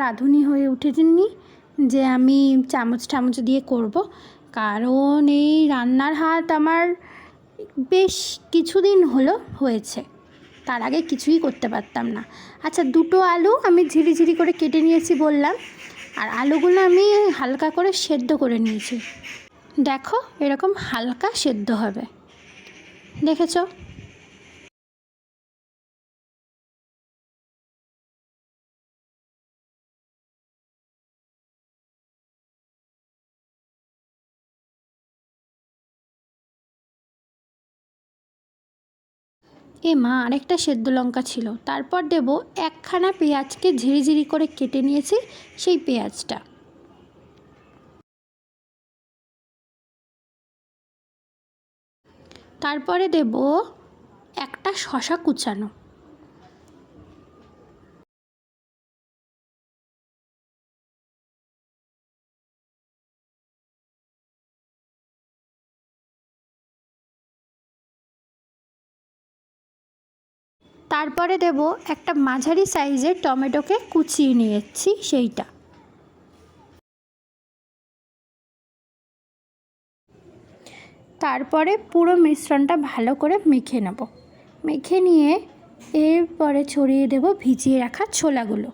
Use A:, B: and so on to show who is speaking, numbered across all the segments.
A: রাঁধুনি হয়ে উঠেছেননি যে আমি চামচ টামচ দিয়ে করব, কারণ এই রান্নার হাত আমার বেশ কিছুদিন হলো হয়েছে, তার আগে কিছুই করতে পারতাম না। আচ্ছা, 2টো আলু আমি ঝিরিঝিরি করে কেটে নিয়েছি বললাম, আর আলুগুলো আমি হালকা করে সেদ্ধ করে নিয়েছি। দেখো এরকম হালকা সেদ্ধ হবে, দেখেছো? এ মা, আরেকটা সেদ্ধ লঙ্কা ছিল। তারপর দেব একখানা পেঁয়াজকে ঝিরিঝিরি করে কেটে নিয়েছি, সেই পেঁয়াজটা। তারপরে দেব একটা শসা কুচানো। তারপরে দেব একটা মাঝারি সাইজের টমেটোকে কুচিয়ে নিয়েছি, সেইটা। তারপরে পুরো মিশ্রণটা ভালো করে মেখে নেব। মেখে নিয়ে এরপরে ছড়িয়ে দেব ভিজিয়ে রাখা ছোলাগুলো।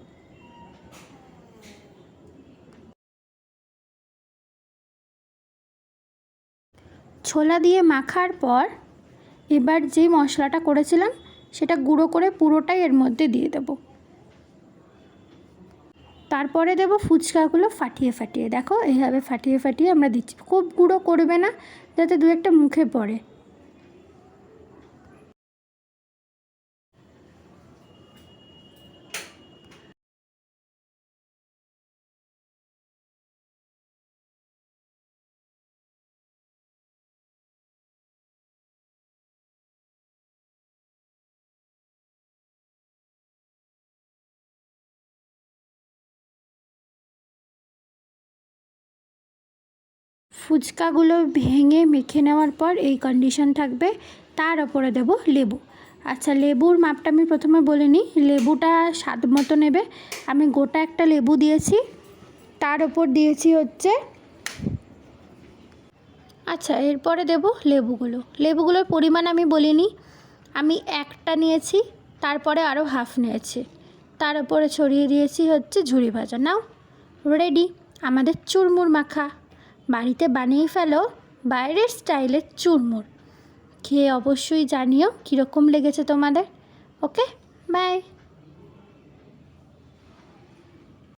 A: ছোলা দিয়ে মাখার পর এবার যে মশলাটা করেছিলাম সেটা গুঁড়ো করে পুরোটাই এর মধ্যে দিয়ে দেব। তারপরে দেব ফুচকাগুলো ফাটিয়ে ফাটিয়ে, দেখো এইভাবে ফাটিয়ে ফাটিয়ে আমরা দিচ্ছি, খুব গুঁড়ো করবে না যাতে দু একটা মুখে পড়ে। ফুচকাগুলো ভেঙে মেখে নেওয়ার পর এই কন্ডিশন থাকবে। তার ওপরে দেব লেবু। আচ্ছা, লেবুর মাপটা আমি প্রথমে বলে নিই। লেবুটা স্বাদ মতো নেবে। আমি গোটা একটা লেবু দিয়েছি, তার ওপর দিয়েছি হচ্ছে, আচ্ছা এরপরে দেব লেবুগুলোর পরিমাণ আমি বলিনি। আমি একটা নিয়েছি, তারপরে আরও হাফ নিয়েছি, তার উপরে ছড়িয়ে দিয়েছি হচ্ছে ঝুরি ভাজা। নাও, রেডি আমাদের চুরমুর মাখা। বাড়িতে বানিয়ে ফেলো বাইরের স্টাইলের চুরমুর। খেয়ে অবশ্যই জানিও কীরকম লেগেছে তোমাদের। ওকে, বাই।